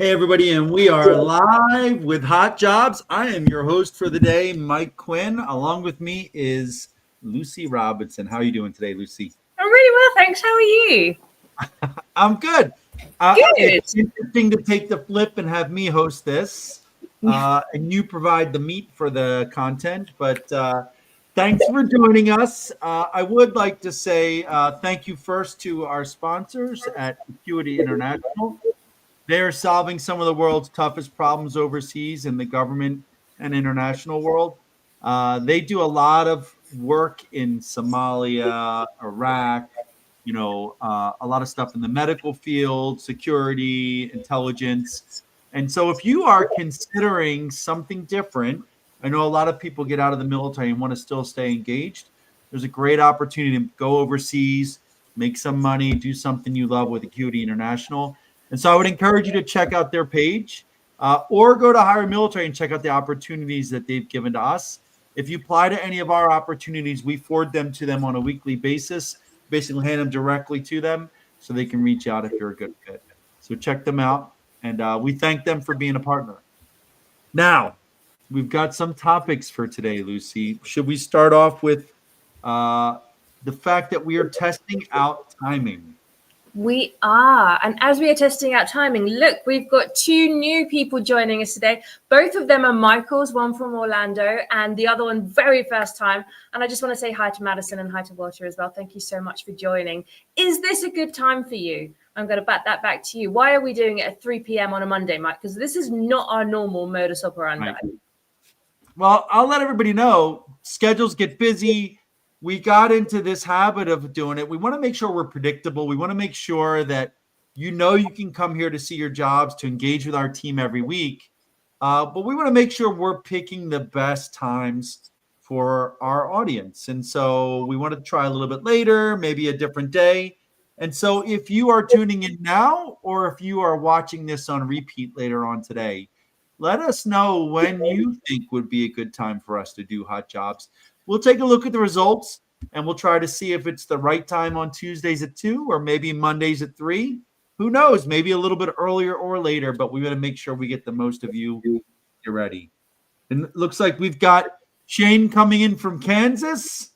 Hey, everybody, and we are live with Hot Jobs. I am your host for the day, Mike Quinn. Along with me is Lucy Robinson. How are you doing today, Lucy? I'm really well, thanks. How are you? I'm good. Good. It's interesting to take the flip and have me host this, and you provide the meat for the content. But thanks for joining us. I would like to say thank you first to our sponsors at Acuity International. They're solving some of the world's toughest problems overseas in the government and international world. They do a lot of work in Somalia, Iraq, a lot of stuff in the medical field, security, intelligence. And so if you are considering something different, I know a lot of people get out of the military and want to still stay engaged. There's a great opportunity to go overseas, make some money, do something you love with Acuity International. And so I would encourage you to check out their page or go to HireMilitary and check out the opportunities that they've given to us. If you apply to any of our opportunities, we forward them to them on a weekly basis, basically hand them directly to them so they can reach out if you're a good fit. So check them out. And we thank them for being a partner. Now, we've got some topics for today, Lucy. Should we start off with the fact that we are testing out timing? We are. And as we are testing out timing, look, we've got two new people joining us today. Both of them are Michaels, one from Orlando and the other one very first time. And I just want to say hi to Madison and hi to Walter as well. Thank you so much for joining. Is this a good time for you? I'm going to bat that back to you. Why are we doing it at 3 p.m. on a Monday, Mike? Because this is not our normal modus operandi. Right. Well, I'll let everybody know. Schedules get busy. We got into this habit of doing it. We want to make sure we're predictable. We want to make sure that you can come here to see your jobs, to engage with our team every week. But we want to make sure we're picking the best times for our audience. And so we want to try a little bit later, maybe a different day. And so if you are tuning in now, or if you are watching this on repeat later on today, let us know when you think would be a good time for us to do Hot Jobs. We'll take a look at the results and we'll try to see if it's the right time on Tuesdays at 2 or maybe Mondays at 3. Who knows? Maybe a little bit earlier or later, but we got to make sure we get the most of you. You're ready. And it looks like we've got Shane coming in from Kansas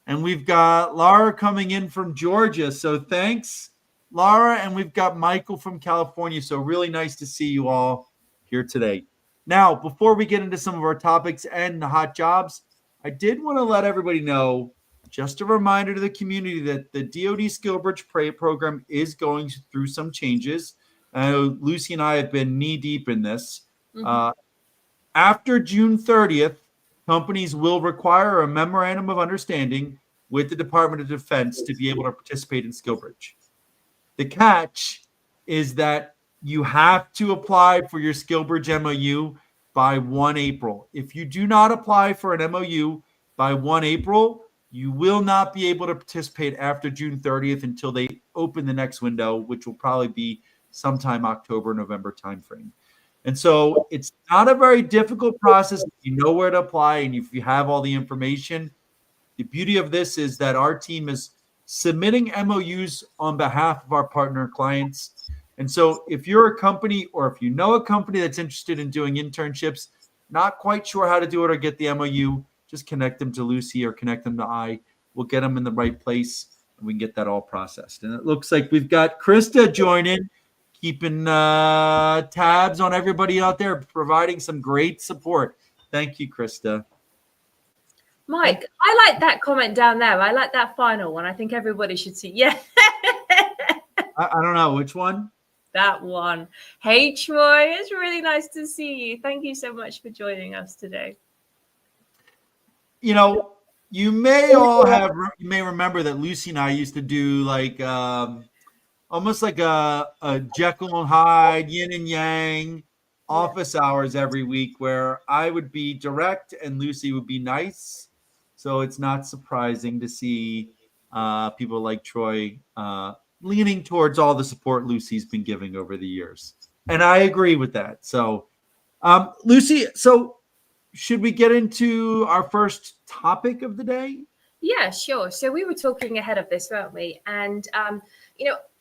and we've got Laura coming in from Georgia. So thanks, Laura. And we've got Michael from California. So really nice to see you all here today. Now, before we get into some of our topics and the hot jobs, I did want to let everybody know, just a reminder to the community, that the DoD SkillBridge program is going through some changes. Lucy and I have been knee-deep in this. Mm-hmm. After June 30th, companies will require a memorandum of understanding with the Department of Defense to be able to participate in SkillBridge. The catch is that you have to apply for your SkillBridge MOU by 1 April. If you do not apply for an MOU by 1 April, you will not be able to participate after June 30th until they open the next window, which will probably be sometime October, November timeframe. And so it's not a very difficult process if you know where to apply and if you have all the information. The beauty of this is that our team is submitting MOUs on behalf of our partner clients. And so if you're a company or if you know a company that's interested in doing internships, not quite sure how to do it or get the MOU, just connect them to Lucy or connect them to I. We'll get them in the right place and we can get that all processed. And it looks like we've got Krista joining, keeping tabs on everybody out there, providing some great support. Thank you, Krista. Mike, I like that comment down there. I like that final one. I think everybody should see. Yeah. I don't know. Which one? That one. Hey, Troy, it's really nice to see you. Thank you so much for joining us today. You may remember that Lucy and I used to do like almost like a Jekyll and Hyde, yin and yang office hours every week where I would be direct and Lucy would be nice. So it's not surprising to see people like Troy leaning towards all the support Lucy's been giving over the years. And I agree with that. So Lucy, should we get into our first topic of the day? Yeah, sure. So we were talking ahead of this, weren't we? And,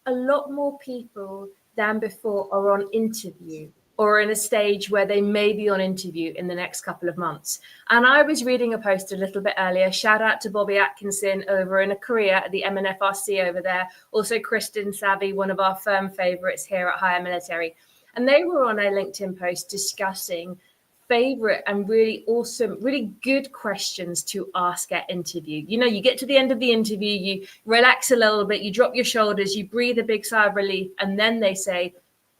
a lot more people than before are on interview or in a stage where they may be on interview in the next couple of months. And I was reading a post a little bit earlier, shout out to Bobby Atkinson over in Korea at the MNFRC over there. Also Kristen Savvy, one of our firm favorites here at HireMilitary. And they were on a LinkedIn post discussing favorite and really awesome, really good questions to ask at interview. You know, you get to the end of the interview, you relax a little bit, you drop your shoulders, you breathe a big sigh of relief, and then they say,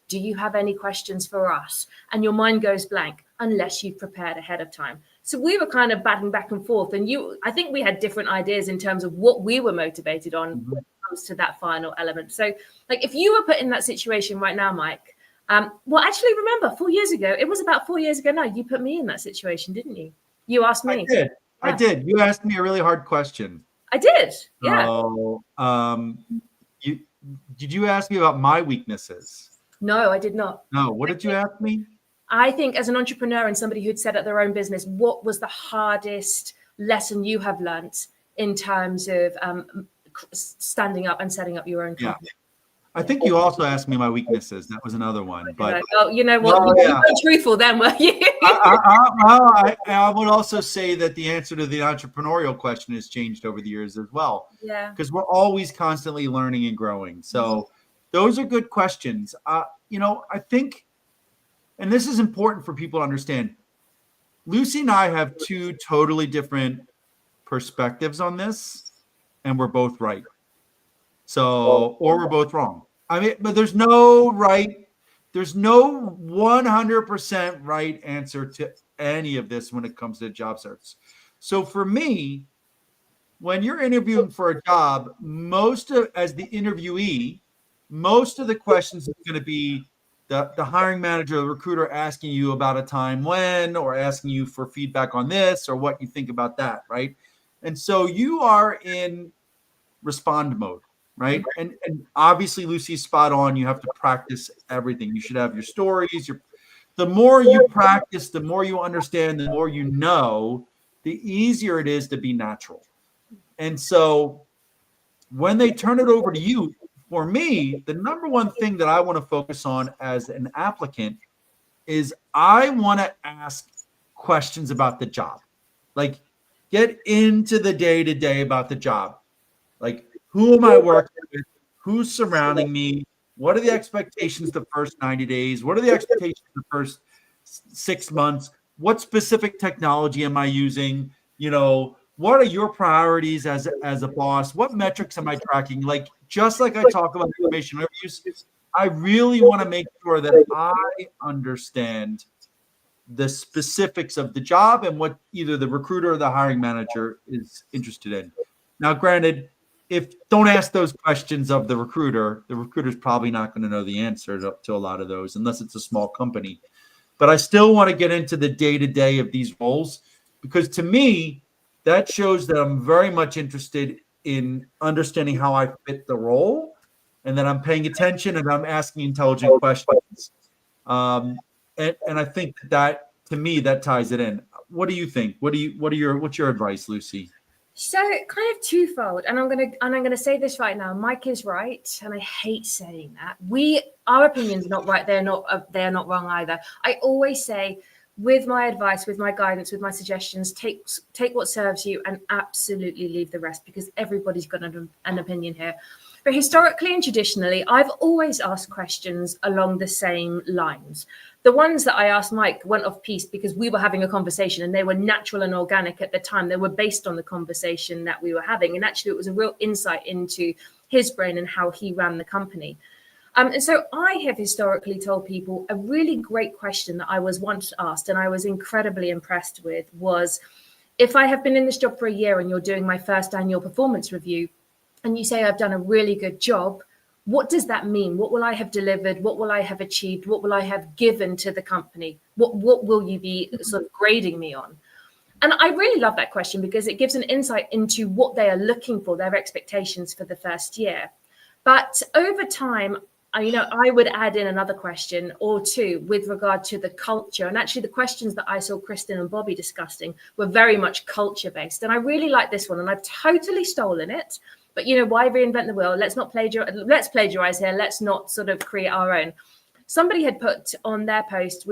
do you have any questions for us? And your mind goes blank unless you've prepared ahead of time. So we were kind of batting back and forth, and I think we had different ideas in terms of what we were motivated on when it comes to that final element. So like if you were put in that situation right now, Mike, well, actually remember 4 years ago, it was about 4 years ago now, you put me in that situation, didn't you? You asked me. I did. You asked me a really hard question. I did. Yeah. So, did you ask me about my weaknesses? No, I did not. No. What did you ask me? I think as an entrepreneur and somebody who'd set up their own business, what was the hardest lesson you have learned in terms of standing up and setting up your own company? Yeah. I think you also asked me my weaknesses. That was another one. But oh, you know what? You were truthful then, were you? I would also say that the answer to the entrepreneurial question has changed over the years as well. Yeah. Because we're always constantly learning and growing. So those are good questions. You know, I think, and this is important for people to understand, Lucy and I have two totally different perspectives on this, and we're both right. So, or we're both wrong. I mean, but there's no 100% right answer to any of this when it comes to job search. So for me, when you're interviewing for a job, as the interviewee, most of the questions are going to be the hiring manager, the recruiter asking you about a time when, or asking you for feedback on this, or what you think about that, right? And so you are in respond mode. Right. And obviously Lucy's spot on. You have to practice everything. You should have your stories. The more you practice, the more you understand, the more you know, the easier it is to be natural. And so when they turn it over to you, for me, the number one thing that I want to focus on as an applicant is I want to ask questions about the job. Like get into the day-to-day about the job. Like, who am I working with? Who's surrounding me? What are the expectations the first 90 days? What are the expectations the first 6 months? What specific technology am I using? You know, what are your priorities as a boss? What metrics am I tracking? Like, just like I talk about information interviews, I really want to make sure that I understand the specifics of the job and what either the recruiter or the hiring manager is interested in. Now, granted, don't ask those questions of the recruiter's probably not going to know the answer to a lot of those unless it's a small company. But I still want to get into the day-to-day of these roles because to me, that shows that I'm very much interested in understanding how I fit the role and that I'm paying attention and I'm asking intelligent questions. And I think that to me, that ties it in. What do you think? What's your advice, Lucy? So kind of twofold, and I'm gonna say this right now. Mike is right, and I hate saying that. Our opinions are not right. They're not wrong either. I always say, with my advice, with my guidance, with my suggestions, take what serves you, and absolutely leave the rest because everybody's got an opinion here. But historically and traditionally, I've always asked questions along the same lines. The ones that I asked Mike went off piece because we were having a conversation and they were natural and organic at the time. They were based on the conversation that we were having. And actually, it was a real insight into his brain and how he ran the company. And so I have historically told people a really great question that I was once asked and I was incredibly impressed with was, if I have been in this job for a year and you're doing my first annual performance review and you say I've done a really good job, what does that mean? What will I have delivered? What will I have achieved? What will I have given to the company? What will you be sort of grading me on? And I really love that question because it gives an insight into what they are looking for, their expectations for the first year. But over time, I would add in another question or two with regard to the culture. And actually, the questions that I saw Kristen and Bobby discussing were very much culture based. And I really like this one. And I've totally stolen it But, you know, why reinvent the wheel? Let's plagiarize here. Let's not sort of create our own. Somebody had put on their post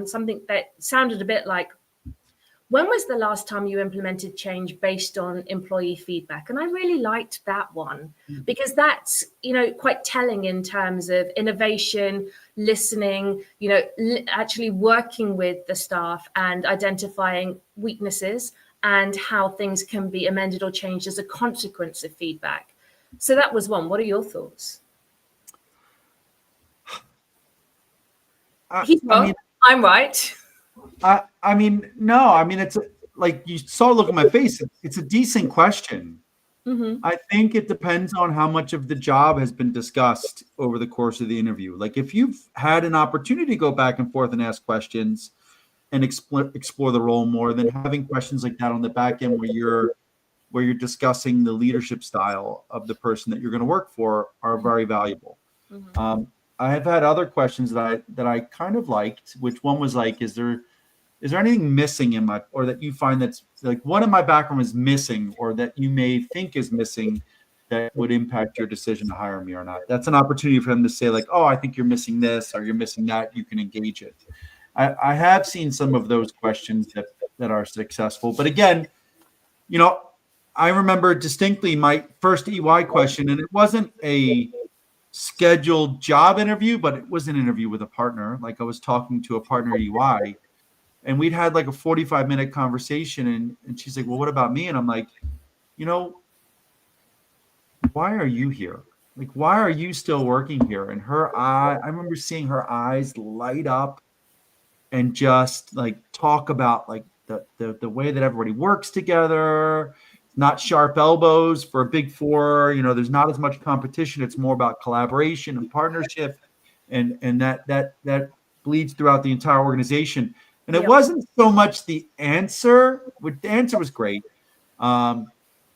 something that sounded a bit like, when was the last time you implemented change based on employee feedback? And I really liked that one, because that's, you know, quite telling in terms of innovation, listening, you know, actually working with the staff and identifying weaknesses and how things can be amended or changed as a consequence of feedback. So that was one. What are your thoughts? He's wrong. I'm right. I mean, no, I mean, it's like you saw, look at my face. It's a decent question. Mm-hmm. I think it depends on how much of the job has been discussed over the course of the interview. Like if you've had an opportunity to go back and forth and ask questions and explore the role more, than having questions like that on the back end where you're discussing the leadership style of the person that you're going to work for are very valuable. Mm-hmm. I have had other questions that I kind of liked, which one was like, is there anything missing in my, or that you find that's like, what in my background is missing, or that you may think is missing that would impact your decision to hire me or not? That's an opportunity for them to say like, oh, I think you're missing this or you're missing that. You can engage it. I have seen some of those questions that are successful. But again, you know, I remember distinctly my first EY question, and it wasn't a scheduled job interview, but it was an interview with a partner. Like I was talking to a partner at EY, and we'd had like a 45-minute conversation, and she's like, well, what about me? And I'm like, you know, why are you here? Like, why are you still working here? And I remember seeing her eyes light up and just like talk about like the way that everybody works together, not sharp elbows for a big four. You know, there's not as much competition. It's more about collaboration and partnership, and that bleeds throughout the entire organization. And it wasn't so much the answer. The answer was great.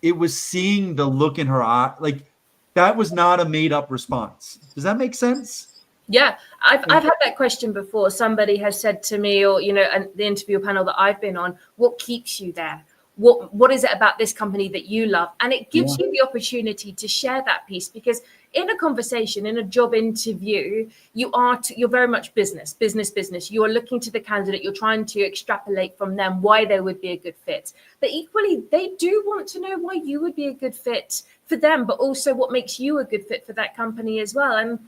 It was seeing the look in her eye. Like that was not a made up response. Does that make sense? Yeah, I've had that question before. Somebody has said to me, or, you know, and the interview panel that I've been on, what keeps you there? What is it about this company that you love? And it gives you the opportunity to share that piece, because in a conversation, in a job interview, you're very much business. You are looking to the candidate. You're trying to extrapolate from them why they would be a good fit. But equally, they do want to know why you would be a good fit for them, but also what makes you a good fit for that company as well. And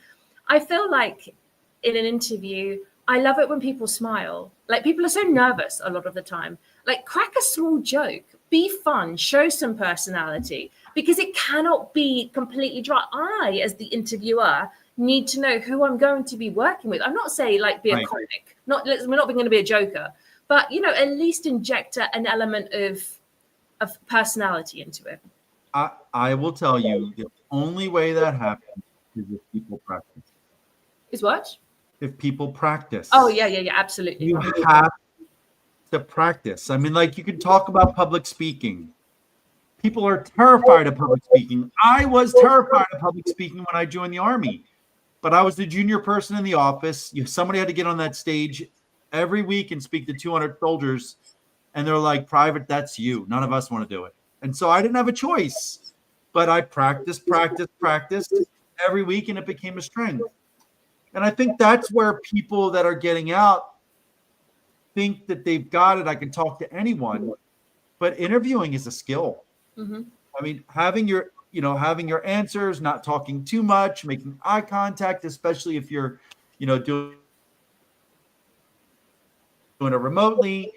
I feel like in an interview, I love it when people smile. Like, people are so nervous a lot of the time. Like, crack a small joke, be fun, show some personality, because it cannot be completely dry. I, as the interviewer, need to know who I'm going to be working with. I'm not saying like be a comic. We're not going to be a joker, but, you know, at least inject an element of personality into it. I will tell you, the only way that happens is if people practice. Is what? If people practice. Oh, yeah, absolutely. You have to practice. I mean, like, you can talk about public speaking. People are terrified of public speaking. I was terrified of public speaking when I joined the Army, but I was the junior person in the office. Somebody had to get on that stage every week and speak to 200 soldiers, and they're like, "Private, that's you. None of us want to do it." And so I didn't have a choice, but I practiced every week, and it became a strength. And I think that's where people that are getting out think that they've got it. I can talk to anyone, but interviewing is a skill. Mm-hmm. I mean, having your answers, not talking too much, making eye contact, especially if you're, doing it remotely,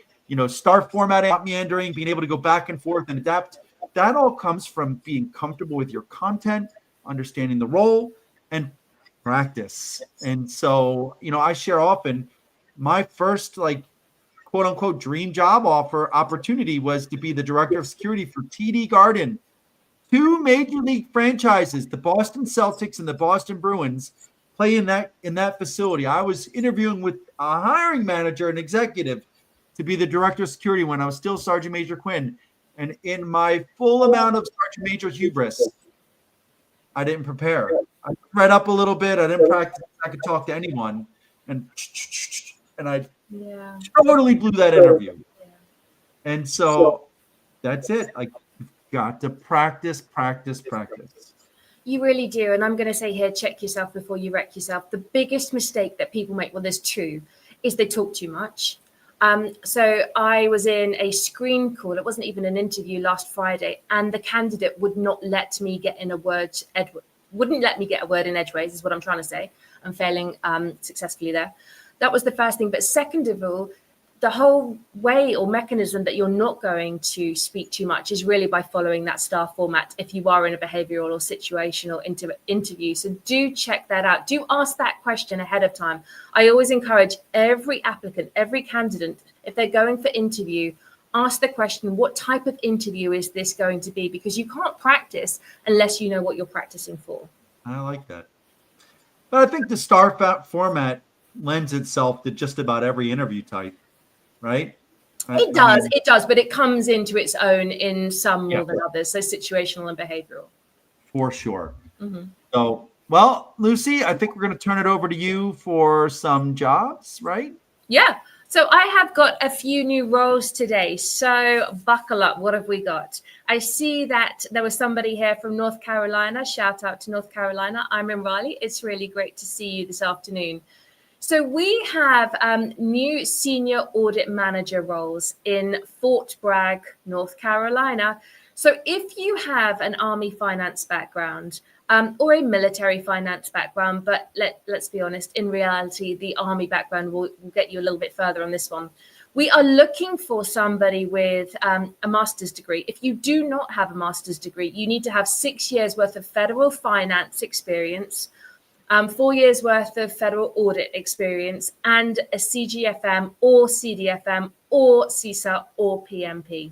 star formatting, not meandering, being able to go back and forth and adapt. That all comes from being comfortable with your content, understanding the role, and practice. And so, I share often my first quote unquote dream job opportunity was to be the director of security for TD Garden, two major league franchises, the Boston Celtics and the Boston Bruins, play in that facility. I was interviewing with a hiring manager, an executive, to be the director of security when I was still Sergeant Major Quinn. And in my full amount of Sergeant Major hubris, I didn't prepare. I read up a little bit. I didn't practice. I could talk to anyone, and I totally blew that interview. And so that's it. Like, got to practice, practice, practice. You really do. And I'm going to say here, check yourself before you wreck yourself. The biggest mistake that people make, well, there's two, is they talk too much. So I was in a screen call. It wasn't even an interview last Friday. And the candidate would not let me get in a word, wouldn't let me get a word in edgeways, is what I'm trying to say. I'm failing successfully there. That was the first thing. But second of all, the whole way or mechanism that you're not going to speak too much is really by following that STAR format if you are in a behavioral or situational interview. So do check that out. Do ask that question ahead of time. I always encourage every applicant, every candidate, if they're going for interview, ask the question, what type of interview is this going to be? Because you can't practice unless you know what you're practicing for. I like that. But I think the STAR format lends itself to just about every interview type. Right? It does, but it comes into its own in some more than others. So situational and behavioral. For sure. So, well, Lucy, I think we're going to turn it over to you for some jobs, right? Yeah. So I have got a few new roles today. So buckle up. What have we got? I see that there was somebody here from North Carolina. Shout out to North Carolina. I'm in Raleigh. It's really great to see you this afternoon. So we have new senior audit manager roles in Fort Bragg, North Carolina. So if you have an Army finance background or a military finance background, but let's be honest, in reality, the Army background will get you a little bit further on this one. We are looking for somebody with a master's degree. If you do not have a master's degree, you need to have 6 years worth of federal finance experience, 4 years worth of federal audit experience, and a CGFM or CDFM or CISA or PMP.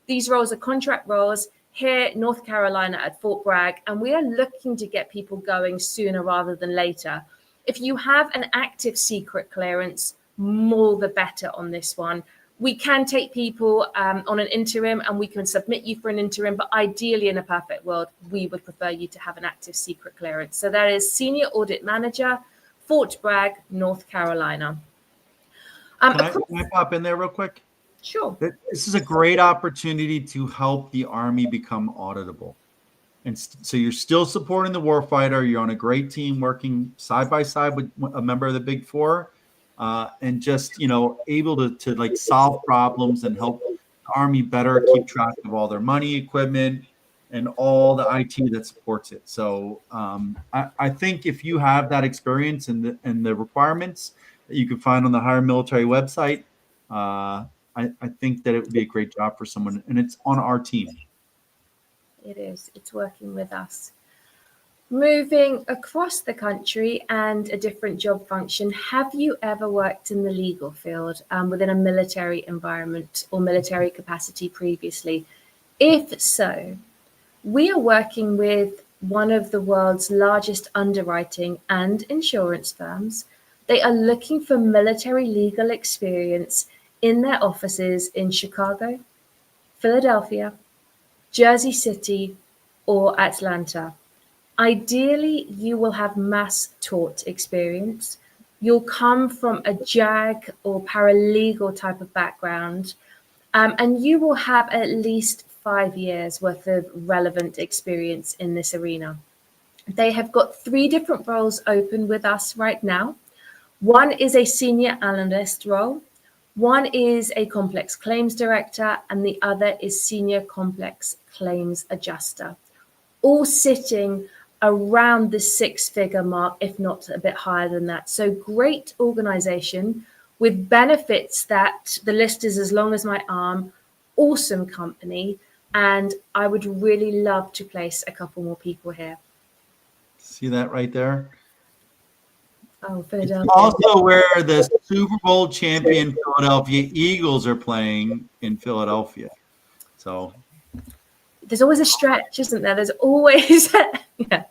These roles are contract roles here in North Carolina at Fort Bragg, and we are looking to get people going sooner rather than later. If you have an active secret clearance, more the better on this one. We can take people on an interim and we can submit you for an interim, but ideally in a perfect world, we would prefer you to have an active secret clearance. So that is Senior Audit Manager, Fort Bragg, North Carolina. Can I pop in there real quick? Sure. This is a great opportunity to help the Army become auditable. And so you're still supporting the warfighter. You're on a great team working side by side with a member of the Big Four. And just, able to like solve problems and help the Army better keep track of all their money, equipment, and all the IT that supports it. So I think if you have that experience and the requirements that you can find on the HireMilitary website, I think that it would be a great job for someone, and it's on our team. It is. It's working with us. Moving across the country and a different job function, have you ever worked in the legal field within a military environment or military capacity previously? If so, we are working with one of the world's largest underwriting and insurance firms. They are looking for military legal experience in their offices in Chicago, Philadelphia, Jersey City, or Atlanta. Ideally, you will have mass tort experience. You'll come from a JAG or paralegal type of background, and you will have at least 5 years worth of relevant experience in this arena. They have got 3 different roles open with us right now. One is a senior analyst role, one is a complex claims director, and the other is senior complex claims adjuster, all sitting around the 6-figure mark, if not a bit higher than that. So great organization with benefits that the list is as long as my arm, awesome company, and I would really love to place a couple more people here. See that right there? Oh, Philadelphia. Also where the Super Bowl champion Philadelphia Eagles are playing in Philadelphia. So there's always a stretch, isn't there? There's always yeah.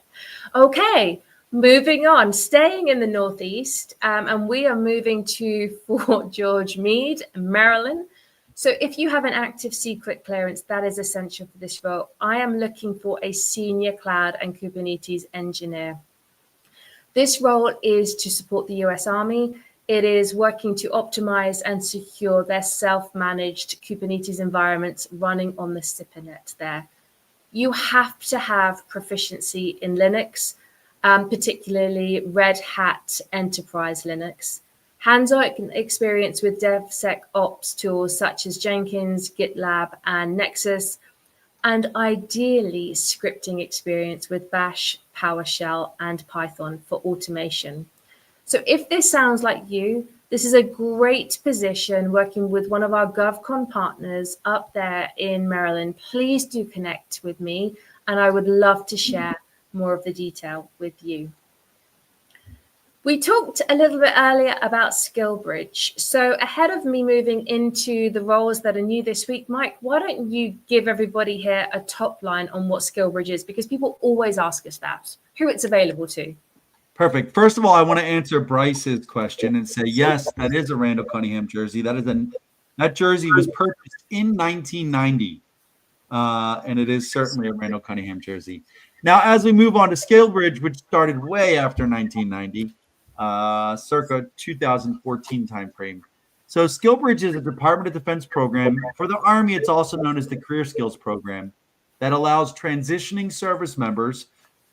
Okay, moving on, staying in the Northeast, and we are moving to Fort George Meade, Maryland. So if you have an active secret clearance, that is essential for this role. I am looking for a senior cloud and Kubernetes engineer. This role is to support the US Army. It is working to optimize and secure their self-managed Kubernetes environments running on the SIPRnet there. You have to have proficiency in Linux, particularly Red Hat Enterprise Linux. Hands-on experience with DevSecOps tools such as Jenkins, GitLab, and Nexus, and ideally scripting experience with Bash, PowerShell, and Python for automation. So if this sounds like you, this is a great position working with one of our GovCon partners up there in Maryland. Please do connect with me, and I would love to share more of the detail with you. We talked a little bit earlier about SkillBridge. So ahead of me moving into the roles that are new this week, Mike, why don't you give everybody here a top line on what SkillBridge is? Because people always ask us that, who it's available to. Perfect. First of all, I want to answer Bryce's question and say, yes, that is a Randall Cunningham jersey. That jersey was purchased in 1990, and it is certainly a Randall Cunningham jersey. Now, as we move on to SkillBridge, which started way after 1990, circa 2014 timeframe. So SkillBridge is a Department of Defense program. For the Army, it's also known as the Career Skills Program that allows transitioning service members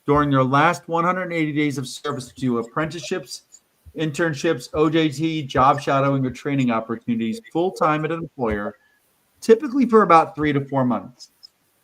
during their last 180 days of service to apprenticeships, internships, OJT, job shadowing, or training opportunities full-time at an employer, typically for about 3 to 4 months.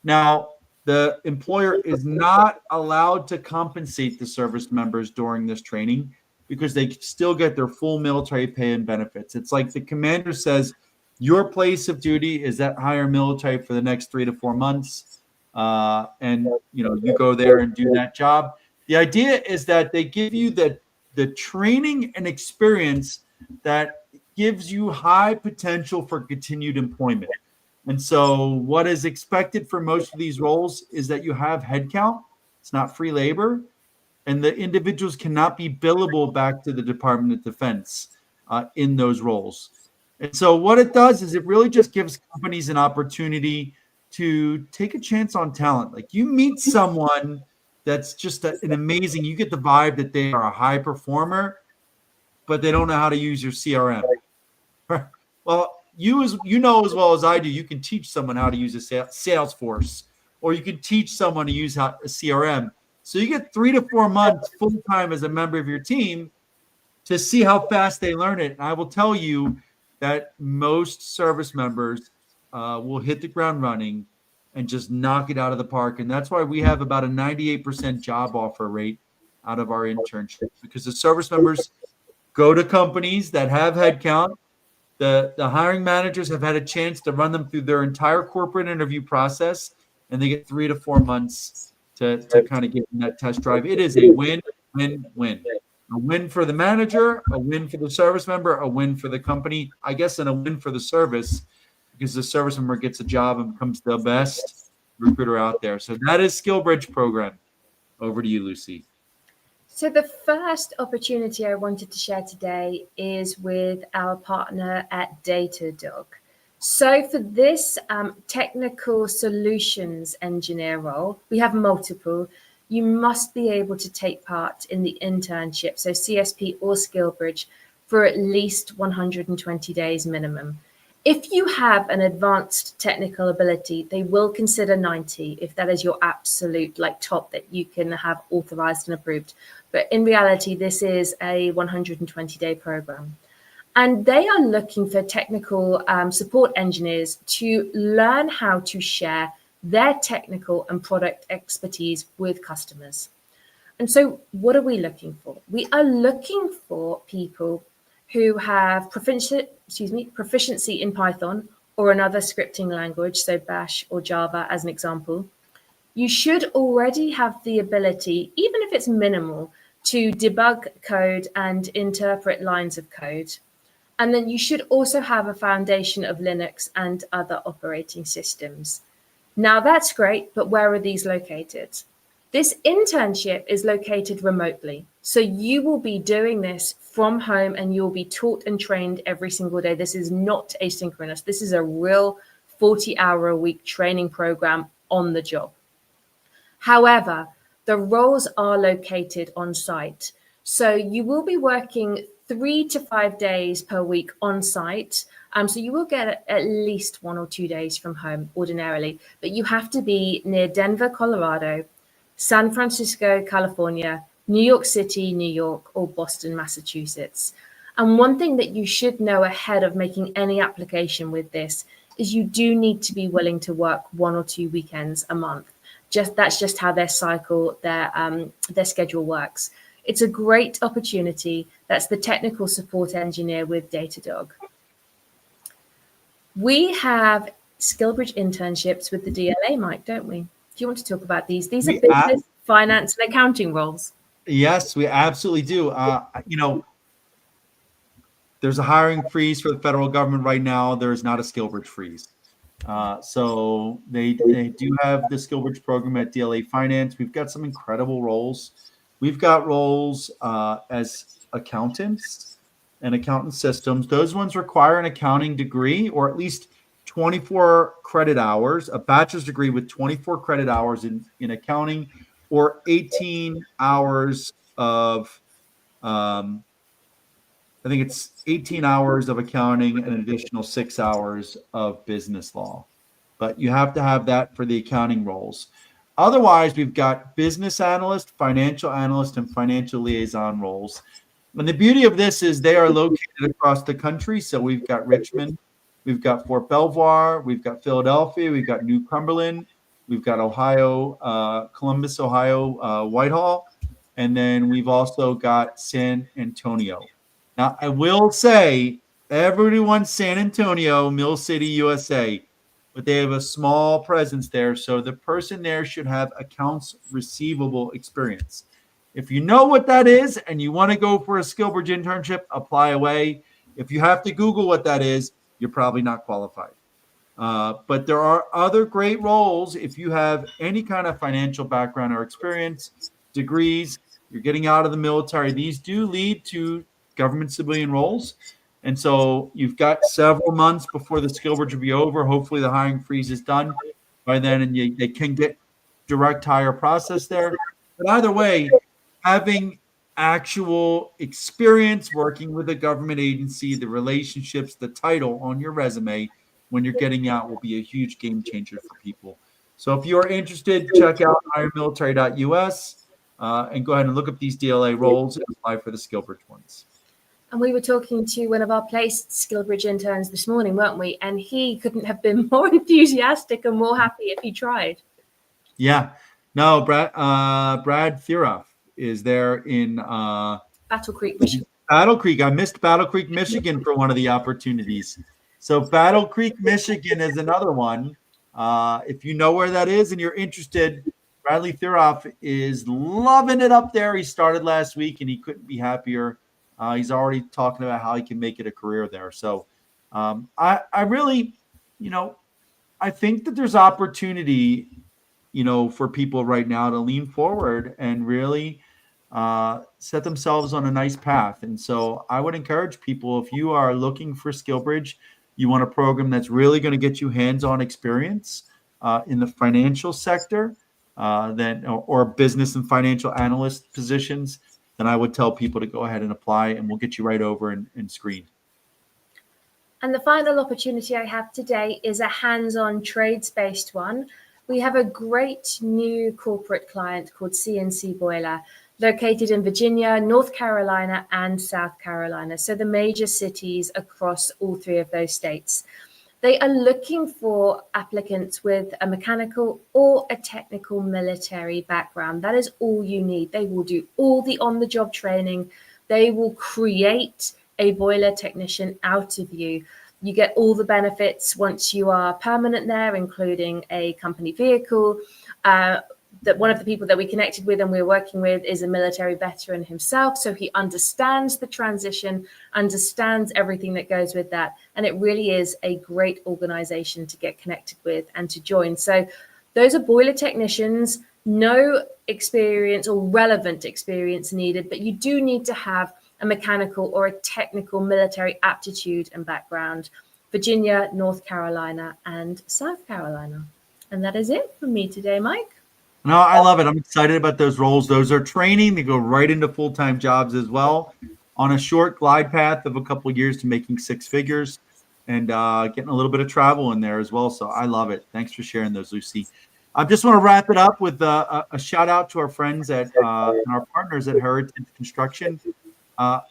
Now, the employer is not allowed to compensate the service members during this training because they still get their full military pay and benefits. It's like the commander says, your place of duty is at HireMilitary for the next 3 to 4 months. And you go there and do that job. The idea is that they give you the training and experience that gives you high potential for continued employment. And so what is expected for most of these roles is that you have headcount. It's not free labor, and the individuals cannot be billable back to the Department of Defense in those roles. And so what it does is it really just gives companies an opportunity to take a chance on talent. Like you meet someone that's just an amazing, you get the vibe that they are a high performer, but they don't know how to use your CRM. Well, you know as well as I do, you can teach someone how to use a Salesforce, or you can teach someone to use a CRM. So you get 3 to 4 months full-time as a member of your team to see how fast they learn it. And I will tell you that most service members will hit the ground running and just knock it out of the park. And that's why we have about a 98% job offer rate out of our internships, because the service members go to companies that have headcount. The hiring managers have had a chance to run them through their entire corporate interview process, and they get 3 to 4 months to kind of get in that test drive. It is a win, win, win. A win for the manager, a win for the service member, a win for the company, I guess, and a win for the service, because the service member gets a job and becomes the best recruiter out there. So that is SkillBridge program. Over to you, Lucy. So the first opportunity I wanted to share today is with our partner at Datadog. So for this technical solutions engineer role, we have multiple. You must be able to take part in the internship, so CSP or SkillBridge, for at least 120 days minimum. If you have an advanced technical ability, they will consider 90 if that is your absolute top that you can have authorized and approved. But in reality, this is a 120-day program. And they are looking for technical support engineers to learn how to share their technical and product expertise with customers. And so what are we looking for? We are looking for people who have proficiency in Python or another scripting language, so Bash or Java as an example. You should already have the ability, even if it's minimal, to debug code and interpret lines of code. And then you should also have a foundation of Linux and other operating systems. Now that's great, but where are these located? This internship is located remotely. So you will be doing this from home and you'll be taught and trained every single day. This is not asynchronous. This is a real 40-hour-a-week training program on the job. However, the roles are located on site. So you will be working 3 to 5 days per week on site So you will get at least 1 or 2 days from home ordinarily, but you have to be near Denver, Colorado, San Francisco, California, New York City, New York, or Boston, Massachusetts. And one thing that you should know ahead of making any application with this is you do need to be willing to work 1 or 2 weekends a month. That's just how their cycle, their schedule works. It's a great opportunity. That's the technical support engineer with Datadog. We have SkillBridge internships with the DLA, Mike, don't we? Do you want to talk about these? These are business, finance, and accounting roles. Yes, we absolutely do. There's a hiring freeze for the federal government right now. There is not a SkillBridge freeze. So they do have the SkillBridge program at DLA Finance. We've got some incredible roles. We've got roles as accountants and accountant systems. Those ones require an accounting degree or at least 24 credit hours, a bachelor's degree with 24 credit hours in accounting, or 18 hours of, I think it's 18 hours of accounting and an additional 6 hours of business law. But you have to have that for the accounting roles. Otherwise, we've got business analyst, financial analyst, and financial liaison roles. And the beauty of this is they are located across the country. So we've got Richmond, we've got Fort Belvoir, we've got Philadelphia, we've got New Cumberland, we've got Ohio, Columbus, Ohio, Whitehall, and then we've also got San Antonio. Now, I will say everybody wants San Antonio, Mill City, USA, but they have a small presence there. So the person there should have accounts receivable experience. If you know what that is and you want to go for a SkillBridge internship, apply away. If you have to Google what that is, you're probably not qualified. But there are other great roles. If you have any kind of financial background or experience, degrees, you're getting out of the military, these do lead to government civilian roles. And so you've got several months before the SkillBridge will be over. Hopefully the hiring freeze is done by then and they can get direct hire process there. But either way, having actual experience working with a government agency, the relationships, the title on your resume when you're getting out will be a huge game changer for people. So if you're interested, check out HireMilitary.us and go ahead and look up these DLA roles and apply for the SkillBridge ones. And we were talking to one of our placed SkillBridge interns this morning, weren't we? And he couldn't have been more enthusiastic and more happy if he tried. Yeah. No, Brad Thiroff is there in Battle Creek, Michigan. Battle Creek. I missed Battle Creek, Michigan for one of the opportunities. So Battle Creek, Michigan is another one. If you know where that is and you're interested, Bradley Thiroff is loving it up there. He started last week and he couldn't be happier. He's already talking about how he can make it a career there. So I really, I think that there's opportunity, for people right now to lean forward and really set themselves on a nice path. And so I would encourage people, if you are looking for SkillBridge, you want a program that's really going to get you hands-on experience in the financial sector, or business and financial analyst positions, then I would tell people to go ahead and apply and we'll get you right over and screen. And the final opportunity I have today is a hands-on trades-based one. We have a great new corporate client called CNC Boiler, located in Virginia, North Carolina, and South Carolina. So the major cities across all three of those states. They are looking for applicants with a mechanical or a technical military background. That is all you need. They will do all the on-the-job training. They will create a boiler technician out of you. You get all the benefits once you are permanent there, including a company vehicle. That one of the people that we connected with and we're working with is a military veteran himself. So he understands the transition, understands everything that goes with that. And it really is a great organization to get connected with and to join. So those are boiler technicians, no experience or relevant experience needed, but you do need to have a mechanical or a technical military aptitude and background. Virginia, North Carolina, and South Carolina. And that is it for me today, Mike. No, I love it. I'm excited about those roles. Those are training. They go right into full-time jobs as well on a short glide path of a couple of years to making six figures. and getting a little bit of travel in there as well. So I love it. Thanks for sharing those, Lucy. I just want to wrap it up with a shout out to our friends at and our partners at Heritage Construction.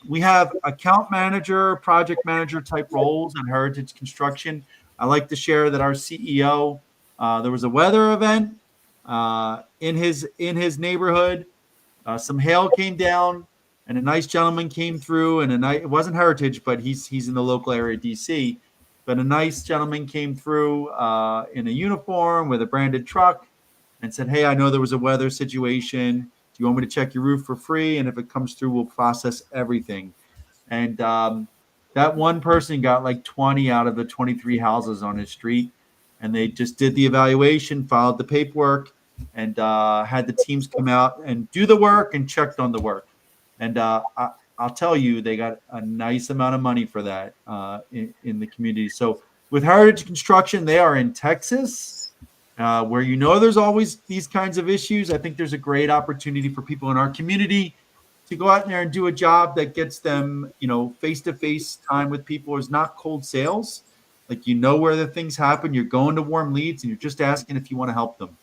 We have account manager, project manager type roles at Heritage Construction. I like to share that our CEO, there was a weather event in his neighborhood. Some hail came down, and a nice gentleman came through, and it wasn't Heritage, but he's in the local area, DC. But a nice gentleman came through in a uniform with a branded truck and said, "Hey, I know there was a weather situation. Do you want me to check your roof for free? And if it comes through, we'll process everything." And that one person got like 20 out of the 23 houses on his street, and they just did the evaluation, filed the paperwork, and had the teams come out and do the work and checked on the work. And I'll tell you, they got a nice amount of money for that in the community. So with Heritage Construction, they are in Texas, where there's always these kinds of issues. I think there's a great opportunity for people in our community to go out there and do a job that gets them, face-to-face time with people. Is not cold sales. Like, where the things happen. You're going to warm leads, and you're just asking if you want to help them.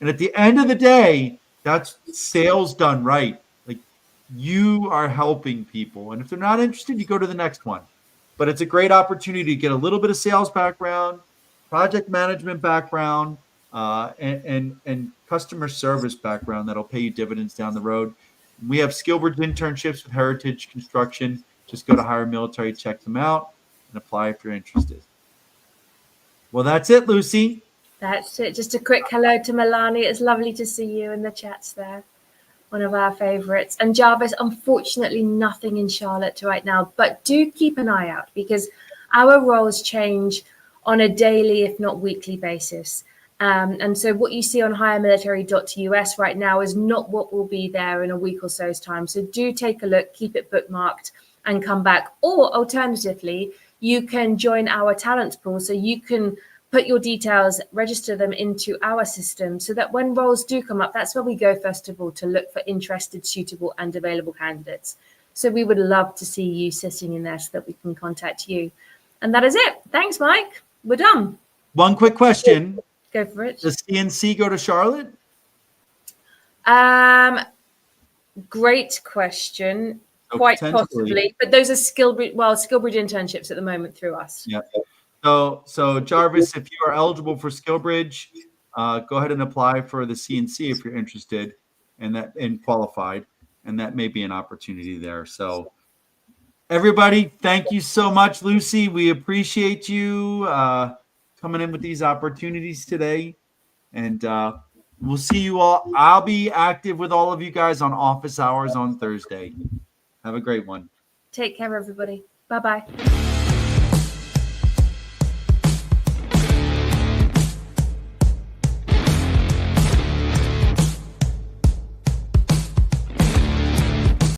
And at the end of the day, that's sales done right. Like, you are helping people. And if they're not interested, you go to the next one. But it's a great opportunity to get a little bit of sales background, project management background, and customer service background that'll pay you dividends down the road. We have SkillBridge internships with Heritage Construction. Just go to HireMilitary, check them out, and apply if you're interested. Well, that's it, Lucy. That's it. Just a quick hello to Milani. It's lovely to see you in the chats there. One of our favorites. And Jarvis, unfortunately, nothing in Charlotte right now, but do keep an eye out because our roles change on a daily, if not weekly basis. And so what you see on HireMilitary.us right now is not what will be there in a week or so's time. So do take a look, keep it bookmarked and come back. Or alternatively, you can join our talent pool. So you can put your details, register them into our system so that when roles do come up, that's where we go first of all to look for interested, suitable and available candidates. So we would love to see you sitting in there so that we can contact you. And that is it. Thanks, Mike. We're done. One quick question. Go for it. Does CNC go to Charlotte? Great question. So quite possibly, but those are SkillBridge internships at the moment through us. Yeah. So Jarvis, if you are eligible for SkillBridge, go ahead and apply for the CNC if you're interested and qualified, and that may be an opportunity there. So everybody, thank you so much, Lucy. We appreciate you coming in with these opportunities today, and we'll see you all. I'll be active with all of you guys on office hours on Thursday. Have a great one. Take care, everybody. Bye-bye.